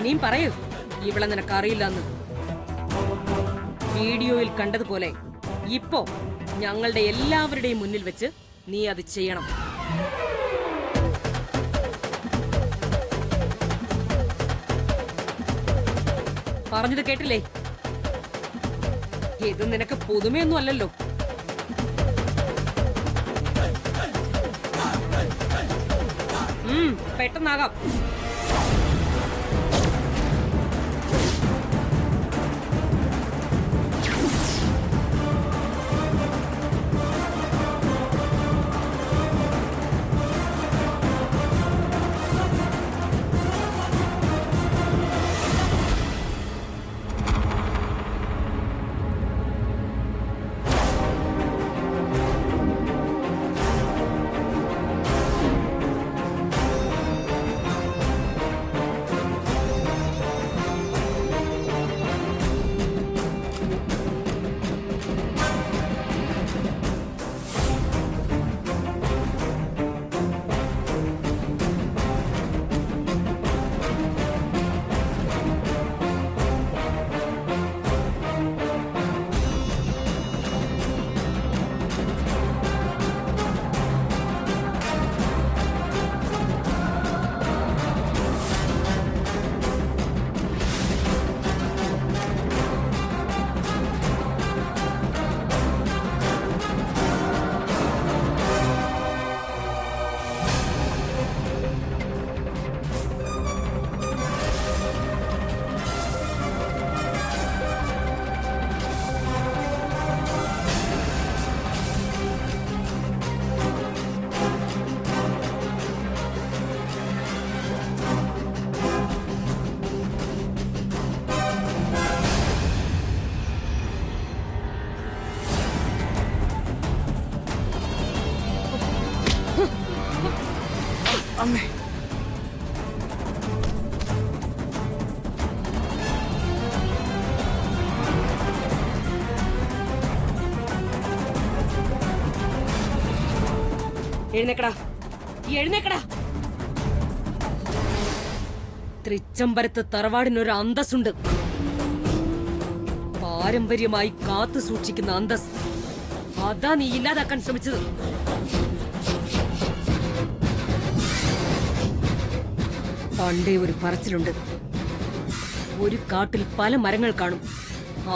ഇനിയും പറയൂ, ഇവളെ നിനക്കറിയില്ലെന്ന്. വീഡിയോയിൽ കണ്ടതുപോലെ ഇപ്പോ ഞങ്ങളുടെ എല്ലാവരുടെയും മുന്നിൽ വെച്ച് നീ അത് ചെയ്യണം. പറഞ്ഞത് കേട്ടില്ലേ? ഇത് നിനക്ക് പുതുമയൊന്നും അല്ലല്ലോ. പെട്ടെന്നാകാം. അമ്മേ, എഴുന്നേക്കടാ, എഴുന്നേക്കടാ. തൃച്ചംബരത്ത് തറവാടിനൊരു അന്തസ്സുണ്ട്. പാരമ്പര്യമായി കാത്തു സൂക്ഷിക്കുന്ന അന്തസ്. അതാ നീ ഇല്ലാതാക്കാൻ ശ്രമിച്ചത്. പണ്ടേ ഒരു പറച്ചിലുണ്ട്, ഒരു കാട്ടിൽ പല മരങ്ങൾ കാണും,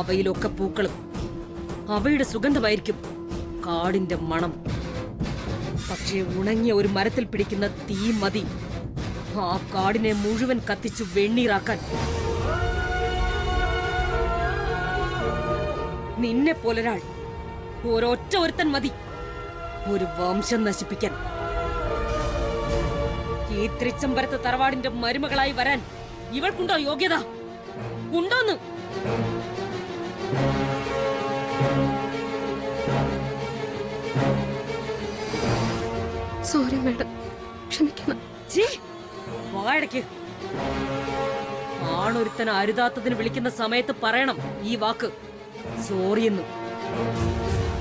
അവയിലൊക്കെ പൂക്കളും. അവയുടെ സുഗന്ധമായിരിക്കും കാടിന്റെ മണം. പക്ഷേ ഉണങ്ങിയ ഒരു മരത്തിൽ പിടിക്കുന്ന തീ മതി ആ കാടിനെ മുഴുവൻ കത്തിച്ചു വെണ്ണീറാക്കാൻ. നിന്നെ പോലൊരാൾ, ഒരൊറ്റ ഒരുത്തൻ മതി ഒരു വംശം നശിപ്പിക്കാൻ. ഈ തൃച്ചംബരത്ത് തറവാടിന്റെ മരുമകളായി വരാൻ ഇവൾക്കുണ്ടോ യോഗ്യത? ഉണ്ടോന്ന്? സോറി മാഡം, ക്ഷമിക്കണം. വാടക്ക്. ആണൊരുത്തൻ അരുതാത്തതിന് വിളിക്കുന്ന സമയത്ത് പറയണം ഈ വാക്ക്, സോറിയെന്ന്.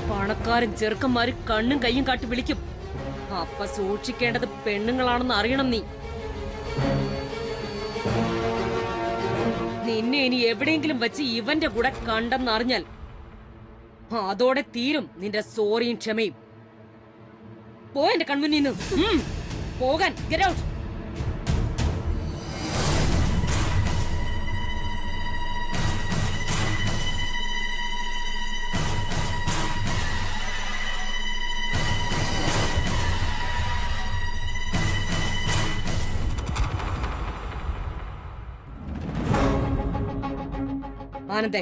പണക്കാരൻ ചെറുക്കന്മാര് കണ്ണും കയ്യും കാട്ടി വിളിക്കും. അപ്പ സൂക്ഷിക്കേണ്ടത് പെണ്ണുങ്ങളാണെന്ന് അറിയണം നീ. നിന്നെ ഇനി എവിടെയെങ്കിലും വെച്ച് ഇവന്റെ കൂടെ കണ്ടെന്നറിഞ്ഞാൽ അതോടെ തീരും നിന്റെ സോറിയും ക്ഷമയും. പോ എന്റെ കൺമുന്നിൽ നിന്ന്. പോകാൻ. Get out. ആനന്ദേ,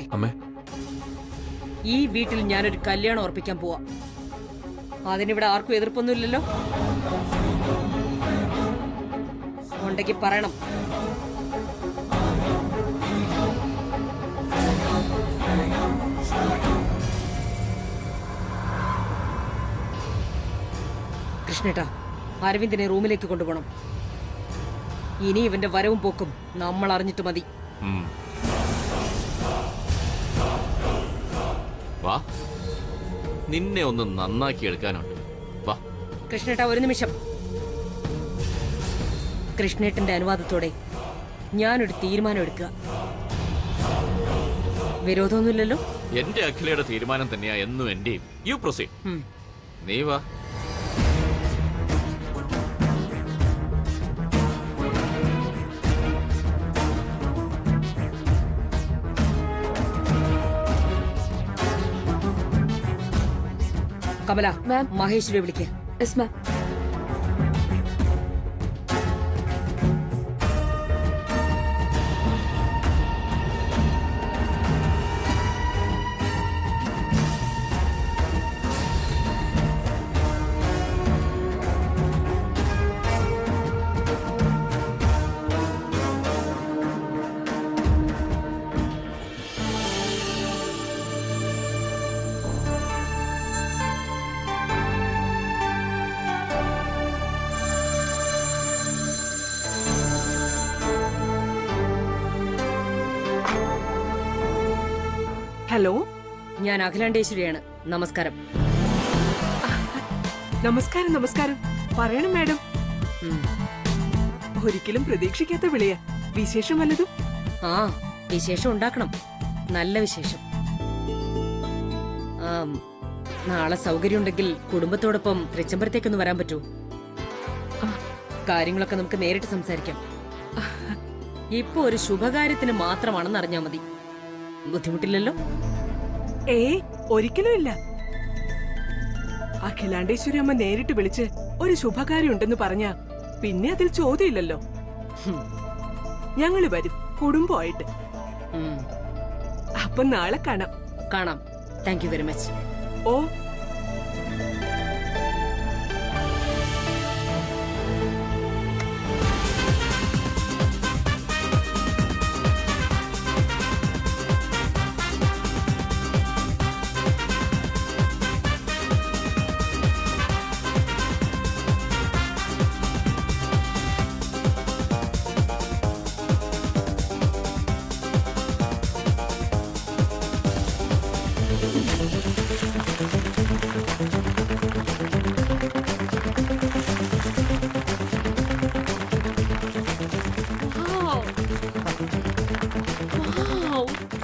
ഈ വീട്ടിൽ ഞാനൊരു കല്യാണം ഉറപ്പിക്കാൻ പോവാ. അതിനിവിടെ ആർക്കും എതിർപ്പൊന്നുമില്ലല്ലോ? ഉണ്ടെങ്കിൽ പറയണം. കൃഷ്ണേട്ടാ, അരവിന്ദിനെ റൂമിലേക്ക് കൊണ്ടുപോകണം. ഇനി ഇവന്റെ വരവും പോക്കും നമ്മൾ അറിഞ്ഞിട്ട് മതി. വാ, നിന്നെ ഒന്ന് നന്നാക്കി എടുക്കാനുണ്ട്. വാ കൃഷ്ണേട്ടാ, ഒരു നിമിഷം. കൃഷ്ണേട്ടന്റെ അനുവാദത്തോടെ ഞാനൊരു തീരുമാനം എടുക്കുക. വിരോധമൊന്നുമില്ലല്ലോ? എന്റെ അഖിലയുടെ തീരുമാനം തന്നെയാ എന്നും എന്റെയും. You proceed. ഉം. നീ വാ. കമല, മാം. മഹേശ്വരിയെ വിളിക്ക. Yes ma'am. ഹലോ, ഞാൻ അഖിലാണ്ടേശ്വരിയാണ്. നമസ്കാരം. നമസ്കാരം. നമസ്കാരം. പറയണം മാഡം. ഉം. ഒരിക്കലും പ്രതീക്ഷിക്കാത്ത വിളിയ. വിശേഷം വല്ലതും? ആ, വിശേഷം ഉണ്ടാക്കണം. നല്ല വിശേഷം. നാളെ സൗകര്യമുണ്ടെങ്കിൽ കുടുംബത്തോടൊപ്പം തൃച്ചംബരത്തേക്കൊന്ന് വരാൻ പറ്റുമോ? കാര്യങ്ങളൊക്കെ നമുക്ക് നേരിട്ട് സംസാരിക്കാം. ഇപ്പൊ ഒരു ശുഭകാര്യത്തിന് മാത്രമാണെന്ന് അറിഞ്ഞാ മതി. ബുദ്ധിമുട്ടില്ലല്ലോ? ഒരിക്കലും ഇല്ല. അഖിലാണ്ടേശ്വരി അമ്മ നേരിട്ട് വിളിച്ച് ഒരു ശുഭകാര്യം ഉണ്ടെന്ന് പറഞ്ഞ പിന്നെ അതിൽ ചോദ്യമില്ലല്ലോ. ഞങ്ങള് വരും കുടുംബമായിട്ട്. ഉം. അപ്പൊ നാളെ കാണാം. കാണാം. Thank you very much. Oh,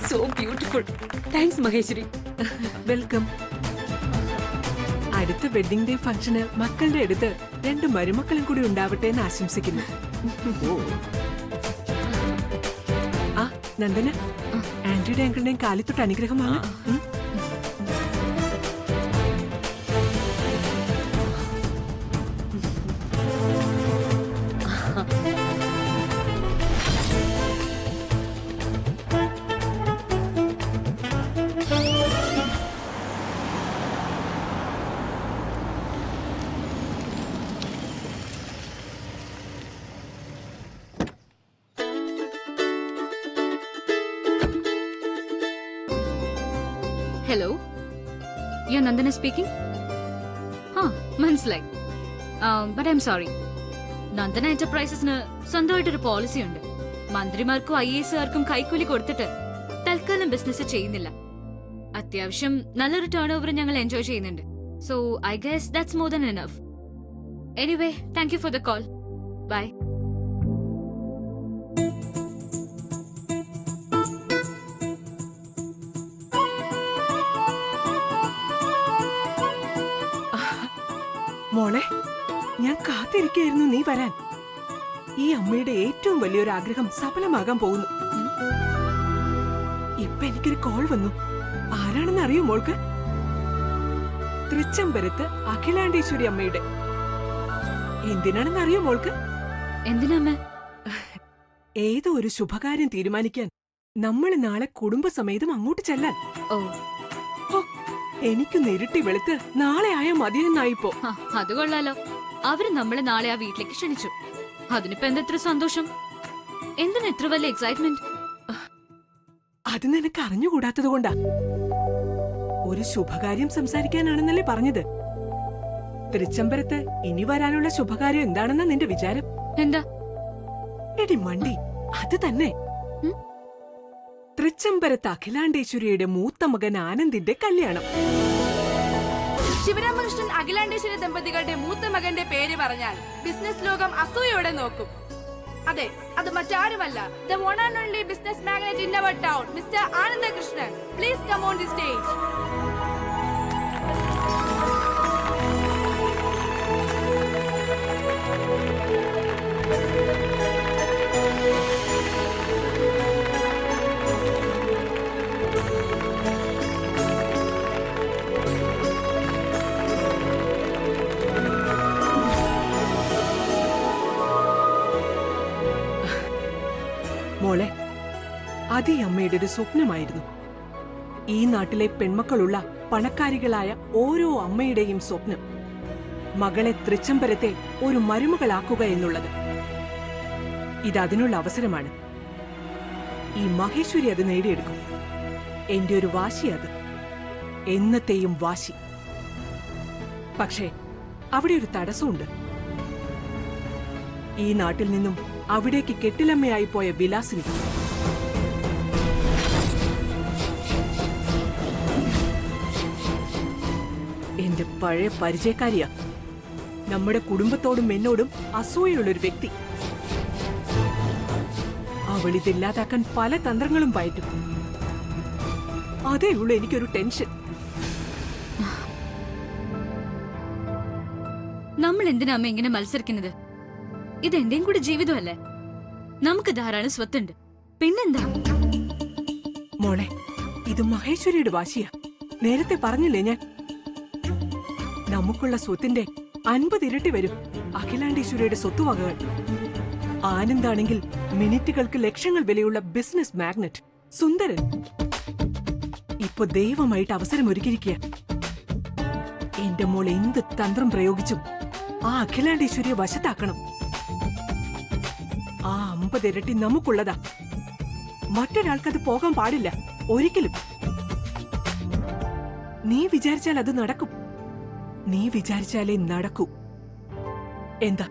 so beautiful. Thanks Maheshwari. Welcome. അടുത്ത വെഡിങ് ഡേ ഫംഗ്ഷന് മക്കളുടെ അടുത്ത് 2 മരുമക്കളും കൂടി ഉണ്ടാവട്ടെ എന്ന് ആശംസിക്കുന്നു. ആ നന്ദന, ആന്റിയുടെ അങ്കിളിന്റെയും കാലിത്തൊട്ട് അനുഗ്രഹം വാങ്ങാം. Hello, you Nandana speaking. ആ, മനസ്സിലായി. But I am sorry. Nandana എന്റർപ്രൈസസിന് സ്വന്തമായിട്ടൊരു പോളിസി ഉണ്ട്. മന്ത്രിമാർക്കും IASകാർക്കും കൈക്കൂലി കൊടുത്തിട്ട് തൽക്കാലം ബിസിനസ് ചെയ്യുന്നില്ല. അത്യാവശ്യം നല്ലൊരു ടേൺ ഓവർ ഞങ്ങൾ എൻജോയ് ചെയ്യുന്നുണ്ട്. So I guess that's more than enough. Anyway, thank you for the call. Bye. മോളെ, ഞാൻ കാത്തിരിക്കായിരുന്നു നീ വരാൻ. ഈ അമ്മയുടെ ഏറ്റവും വലിയൊരു ആഗ്രഹം സഫലമാകാൻ പോകുന്നു. ഇപ്പൊ എനിക്കൊരു കോൾ വന്നു. ആരാണെന്ന് അറിയോ മോൾക്ക്? തൃച്ചംബരത്ത് അഖിലാണ്ടേശ്വരി അമ്മയുടെ. എന്തിനാണെന്ന് അറിയോ മോൾക്ക്? എന്തിനാ? ഏതോ ഒരു ശുഭകാര്യം തീരുമാനിക്കാൻ നമ്മൾ നാളെ കുടുംബസമേതം അങ്ങോട്ട് ചെല്ലാൻ. ഓ, എനിക്ക് നേരിട്ട് വെളുത്ത് നാളെ ആയാ മതിയെന്നായിപ്പോ. അത് കൊള്ളാലോ. അവര് നമ്മളെ നാളെ ആ വീട്ടിലേക്ക് ക്ഷണിച്ചു. അതിനിപ്പോ എന്തെത്ര സന്തോഷം. എന്തിനാ എത്ര വലിയ എക്സൈറ്റ്മെന്റ്? അത് നിനക്ക് അറിഞ്ഞുകൂടാത്തത് കൊണ്ടാ. ഒരു ശുഭകാര്യം സംസാരിക്കാനാണെന്നല്ലേ പറഞ്ഞത്. തൃച്ചംബരത്ത് ഇനി വരാനുള്ള ശുഭകാര്യം എന്താണെന്നാ നിന്റെ വിചാരം? എന്താ? എടി മണ്ടി, അത് തന്നെ. തൃച്ചംബരത്ത് അഖിലാണ്ടേശ്വരിയുടെ മൂത്ത മകൻ ആനന്ദിന്റെ കല്യാണം. ശിവരാമകൃഷ്ണൻ അഖിലാണ്ടേശ്വരി ദമ്പതികളുടെ മൂത്ത മകന്റെ പേര് പറഞ്ഞാൽ ബിസിനസ് ലോകം അസൂയോടെ നോക്കും. അതെ, അത് മറ്റാരുമല്ല, the one and only business magnate in our town, Mr. Anandakrishnan. Please come on the stage. മോളെ, അത് ഈ അമ്മയുടെ ഒരു സ്വപ്നമായിരുന്നു. ഈ നാട്ടിലെ പെൺമക്കളുള്ള പണക്കാരികളായ ഓരോ അമ്മയുടെയും സ്വപ്നം മകളെ തൃച്ചംബരത്തെ ഒരു മരുമകളാക്കുക എന്നുള്ളത്. ഇതതിനുള്ള അവസരമാണ്. ഈ മഹേശ്വരി അത് നേടിയെടുക്കും. എന്റെ ഒരു വാശി അത്, എന്നത്തെയും വാശി. പക്ഷേ അവിടെ ഒരു തടസ്സമുണ്ട്. ഈ നാട്ടിൽ നിന്നും അവിടേക്ക് കെട്ടിലമ്മയായി പോയ വിലാസിനി എന്റെ പഴയ പരിചയക്കാരിയാ. നമ്മുടെ കുടുംബത്തോടും എന്നോടും അസൂയുള്ളൊരു വ്യക്തി. അവളിതില്ലാതാക്കാൻ പല തന്ത്രങ്ങളും പയറ്റും. അതേ ഉള്ളൂ എനിക്കൊരു ടെൻഷൻ. നമ്മൾ എന്തിനാ അമ്മ ഇങ്ങനെ മത്സരിക്കുന്നത്? ഇത് എന്റെയും കൂടി ജീവിതമല്ലേ? നമുക്ക് ധാരാളം സ്വത്തുണ്ട്, പിന്നെന്താ? മോളെ, ഇത് മഹേശ്വരിയുടെ വാശിയാ. നേരത്തെ പറഞ്ഞില്ലേ ഞാൻ? നമുക്കുള്ള സ്വത്തിന്റെ 50 ഇരട്ടി വരും അഖിലാണ്ടേശ്വരിയുടെ സ്വത്തുവകകൾ. ആനന്ദാണെങ്കിൽ മിനിറ്റുകൾക്ക് ലക്ഷങ്ങൾ വിലയുള്ള ബിസിനസ് മാഗ്നറ്റ്, സുന്ദരൻ. ഇപ്പൊ ദൈവമായിട്ട് അവസരം ഒരുക്കിയിരിക്കുക. എന്റെ മോൾ എന്ത് തന്ത്രം പ്രയോഗിച്ചും ആ അഖിലാണ്ടേശ്വരിയെ വശത്താക്കണം. ആ 50 ഇരട്ടി നമുക്കുള്ളതാ. മറ്റൊരാൾക്കത് പോകാൻ പാടില്ല ഒരിക്കലും. നീ വിചാരിച്ചാൽ അത് നടക്കും. നീ വിചാരിച്ചാലേ നടക്കൂ. എന്താ,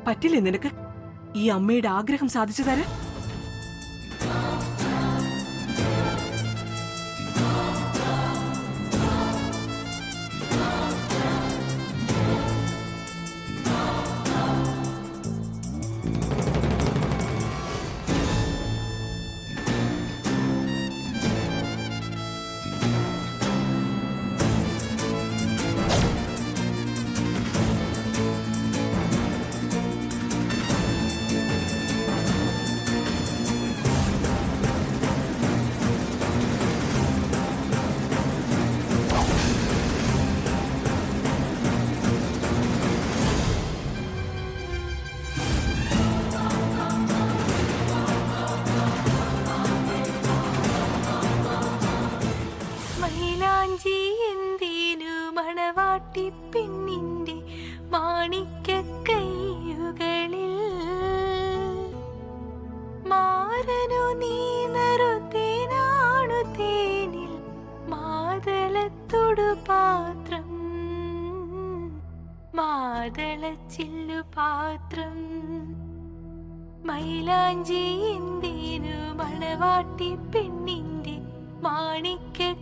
പറ്റില്ലേ നിനക്ക് ഈ അമ്മയുടെ ആഗ്രഹം സാധിച്ചു തരാൻ? പെണ്ണിന്റെ മാണിക്കക്കൈയുകളിൽ മാരനു നീ നറുത്തേനാണു തേനിൽ മാതളത്തൊടു പാത്രം മാതളച്ചില്ലു പാത്രം മൈലാഞ്ചി എന്തേനു മണവാട്ടി പെണ്ണിന്റെ മാണിക്കക്കൈയുകളിൽ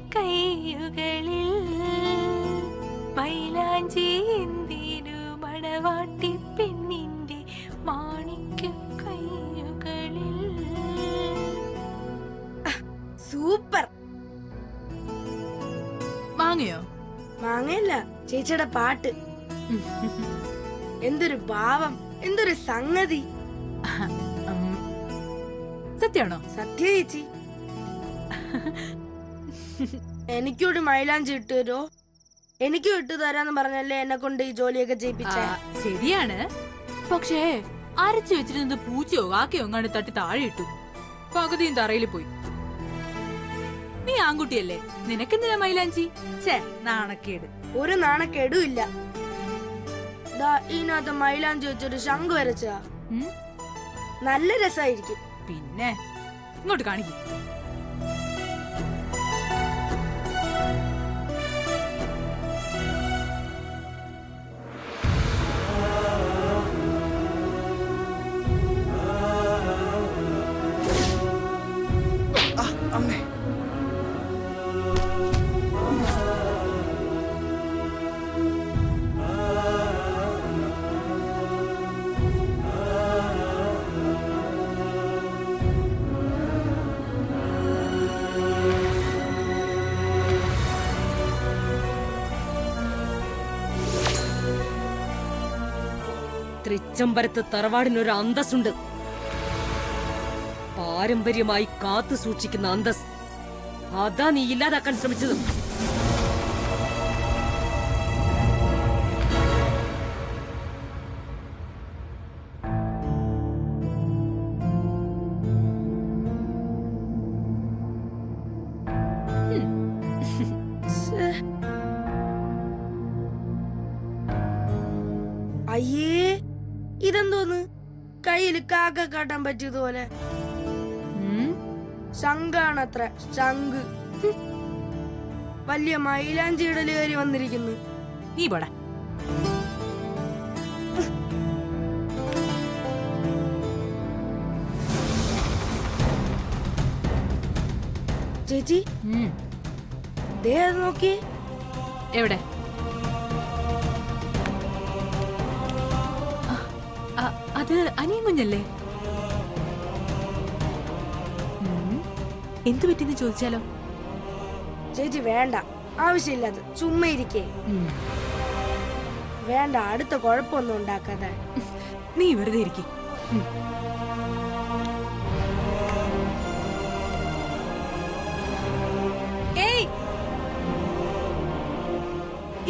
മൈലാഞ്ചി എന്തിനു മണവാട്ടി പെണ്ണിന്റെ മാണിക്ക കൈയുകളിൽ. സൂപ്പർ. മാങ്ങയോ? മാങ്ങയല്ല, ചേച്ചിയുടെ പാട്ട്. എന്തൊരു ഭാവം, എന്തൊരു സംഗതി. സത്യാണോ? സത്യ ചേച്ചി. എനിക്കൂടി മൈലാഞ്ചി ഇട്ടു തരോ? എനിക്ക് ഇട്ടു തരാന്ന് പറഞ്ഞല്ലേ എന്നെ കൊണ്ട് ഈ ജോലിയൊക്കെ ചെയ്യിപ്പിച്ച. ശരിയാണ്, പക്ഷേ അരച്ചു വെച്ചിരുന്നത് പൂച്ചയോ കാക്കയോ എങ്ങാണ്ട് തട്ടി താഴെ ഇട്ടു, പകുതിയും തറയിൽ പോയി. നീ ആൺകുട്ടിയല്ലേ, നിനക്കെന്തിനാ മൈലാഞ്ചി? ചേ, നാണക്കേട്. ഒരു നാണക്കേടും ഇല്ല. ഇതിനകത്ത് മൈലാഞ്ചി വെച്ചൊരു ശംഖ് വരച്ചാ നല്ല രസമായിരിക്കും. പിന്നെ ഇങ്ങോട്ട് കാണിക്കും. തൃച്ചംബരത്ത് തറവാടിനൊരു അന്തസ്സുണ്ട്. പാരമ്പര്യമായി കാത്തു സൂക്ഷിക്കുന്ന അന്തസ്. അതാ നീ ഇല്ലാതാക്കാൻ ശ്രമിച്ചത്. അയ്യേ, ഇതെന്തോന്ന് കയ്യില് കാക്ക കാട്ടാൻ പറ്റിയതുപോലെ. ശംഖാണത്ര, ശംഖ്. വലിയ മൈലാഞ്ചി ഇടല് കയറി വന്നിരിക്കുന്നു. നീ പോടാ. ചേച്ചി ദേ അത് നോക്കി. എവിടെ? അത് അനിയൻ കുഞ്ഞല്ലേ? എന്തു പറ്റിന്ന് ചോദിച്ചാലോ? ചേച്ചി വേണ്ട, ആവശ്യമില്ലാതെ ചുമ്മാ ഇരിക്കേ. വേണ്ട, അടുത്ത കുഴപ്പമൊന്നും ഉണ്ടാക്കാതെ. നീ വെറുതെ ഇരിക്കും. ഏയ്,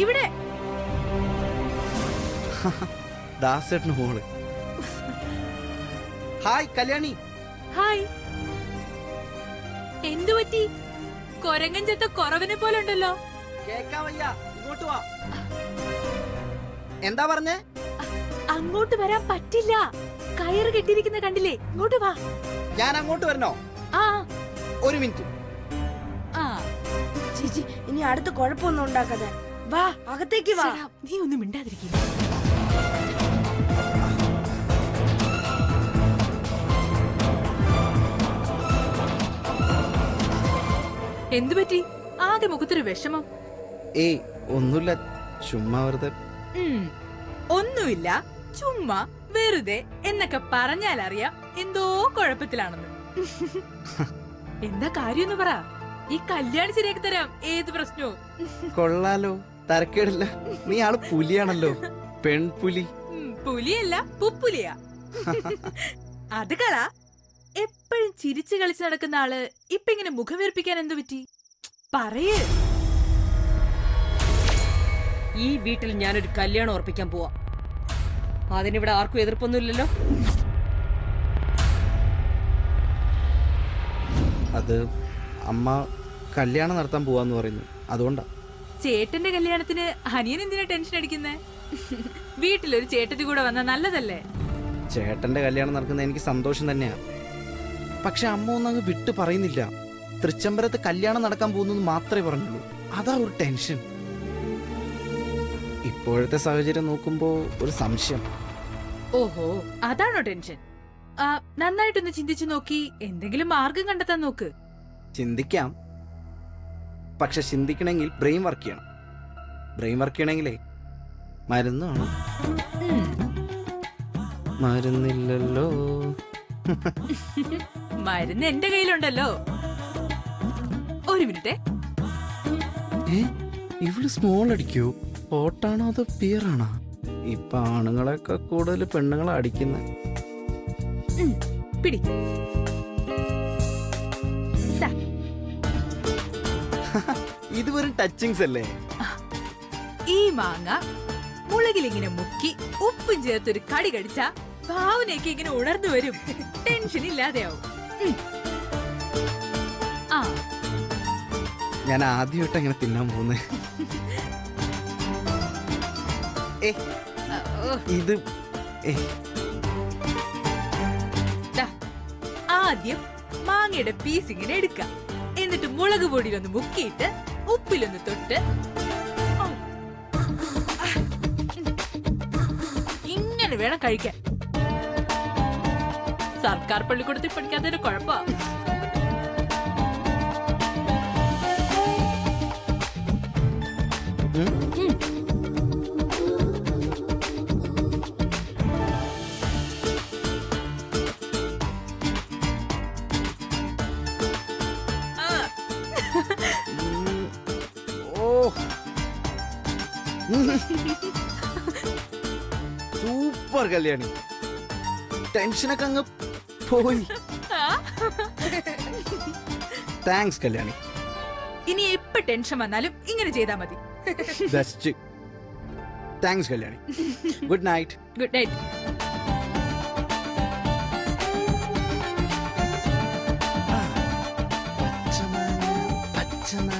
ഇവിടെ ദാസേട്ടന് മോള്. ഹായ് കല്യാണി. ഹായ്. എന്തു പറ്റി? കൊരങ്ങൻ ചെത്ത കുറവിനെ പോലെ ഉണ്ടല്ലോ. കേക്കാൻ വയ്യ, ഇങ്ങോട്ട് വാ. എന്താ പറഞ്ഞേ? അങ്ങോട്ട് വരാൻ പറ്റില്ല. കയറ് കെട്ടിയിരിക്കുന്ന കണ്ടില്ലേ? ഇങ്ങോട്ട് വാ. ഞാൻ അങ്ങോട്ട് വരണോ? ആ, ഒരു മിനിറ്റ്. ആ, ചേച്ചി ഇനി അടുത്ത കുഴപ്പമൊന്നും ഉണ്ടാക്കാതെ വാ, അകത്തേക്ക് വാ. ശരാ, നീ ഒന്നും മിണ്ടാതിരിക്കില്ല. എന്തു പറ്റി? ആകെ മുഖത്തൊരു വിഷമം. ഏയ് ഒന്നുമില്ല, ചുമ്മാ വെറുതെ. ഒന്നുമില്ല, ചുമ്മാ വെറുതെ എന്നൊക്കെ പറഞ്ഞാൽ അറിയാം എന്തോ കുഴപ്പത്തിലാണെന്ന്. എന്താ കാര്യമെന്ന് പറ. ഈ കല്യാണി ശരിയാക്കി തരാം, ഏത് പ്രശ്നവും. കൊള്ളാലോ, തരക്കേടില്ല. നീ ആള് പുലിയാണല്ലോ, പെൺപുലി. പുലിയല്ല, പുപ്പുലിയാ. അത് കള. എപ്പോഴും ചിരിച്ചു കളിച്ച് നടക്കുന്ന ആള് ഇപ്പൊ ഇങ്ങനെ മുഖം വീർപ്പിക്കാൻ എന്തു പറ്റി? പറയേ. ഈ വീട്ടിൽ ഞാനൊരു കല്യാണം ഉറപ്പിക്കാൻ പോവാ. അതിനിവിടെ ആർക്കും എതിർപ്പൊന്നുമില്ലല്ലോ. അത് അമ്മ കല്യാണം നടത്താൻ പോവാന്ന് പറയുന്നു, അതുകൊണ്ടാ. ചേട്ടന്റെ കല്യാണത്തിന് അനിയൻ എന്തിനാ ടെൻഷൻ അടിക്കുന്നേ? വീട്ടിലൊരു ചേട്ടത്തി കൂടെ വന്നാ നല്ലതല്ലേ? ചേട്ടന്റെ കല്യാണം നടക്കുന്ന എനിക്ക് സന്തോഷം തന്നെയാ. പക്ഷെ അമ്മ ഒന്നും അങ്ങ് വിട്ടു പറയുന്നില്ല. തൃച്ചംബരത്ത് കല്യാണം നടക്കാൻ പോകുന്നത് മാത്രമേ പറഞ്ഞുള്ളൂ. അതാ ഒരു ടെൻഷൻ. ഇപ്പോഴത്തെ സാഹചര്യം നോക്കുമ്പോ ഒരു സംശയം. ഓഹോ, അതാണോ ടെൻഷൻ? നന്നായിട്ടൊന്ന് ചിന്തിച്ചു നോക്കി എന്തെങ്കിലും മാർഗം കണ്ടെത്താൻ നോക്ക്. ചിന്തിക്കാം, പക്ഷെ ചിന്തിക്കണമെങ്കിൽ ബ്രെയിൻ വർക്ക് ചെയ്യണം. ബ്രെയിൻ വർക്ക് ചെയ്യണമെങ്കിലേ മരുന്നാണ്. മരുന്നില്ലല്ലോ. മരുന്ന് എന്റെ കയ്യിലുണ്ടല്ലോ. ഒരു മിനിറ്റ്. ഇവള് സ്മോൾ അടിക്കൂ? ഹോട്ടാണോ അതോ പിയറാണോ? ഇപ്പൊ ആണുങ്ങളെയൊക്കെ കൂടുതൽ പെണ്ണുങ്ങളെ അടിക്കുന്ന. പിടി. ഇത് വെറും ടച്ചിങ്സ് അല്ലേ? ഈ മാങ്ങ മുളകിലിങ്ങനെ മുക്കി ഉപ്പും ചേർത്തൊരു കടി കടിച്ച ഭാവനയൊക്കെ ഇങ്ങനെ ഉണർന്നു വരും. ടെൻഷൻ ഇല്ലാതെയാവും. ആ, ഞാൻ ആദ്യമായിട്ട് അങ്ങനെ തിന്നാൻ പോകുന്നേ. ഇത് ദാ, ആദ്യം മാങ്ങയുടെ പീസ് ഇങ്ങനെ എടുക്കാം. എന്നിട്ട് മുളക് പൊടിയിലൊന്ന് മുക്കിയിട്ട് ഉപ്പിലൊന്ന് തൊട്ട് ഇങ്ങനെ വേണം കഴിക്കാൻ. സർക്കാർ പള്ളിക്കൂടത്തിൽ പഠിക്കാത്തതിന്റെ കുഴപ്പാ. സൂപ്പർ കല്യാണി. ടെൻഷനൊക്കെ അങ്ങ് പോയി. താങ്ക്സ് കല്യാണി. ഇനി എപ്പോ ടെൻഷൻ വന്നാലും ഇങ്ങനെ ചെയ്താ മതി. Best. Thanks Kalyani. Good night. Good night. പച്ചമാങ്ങ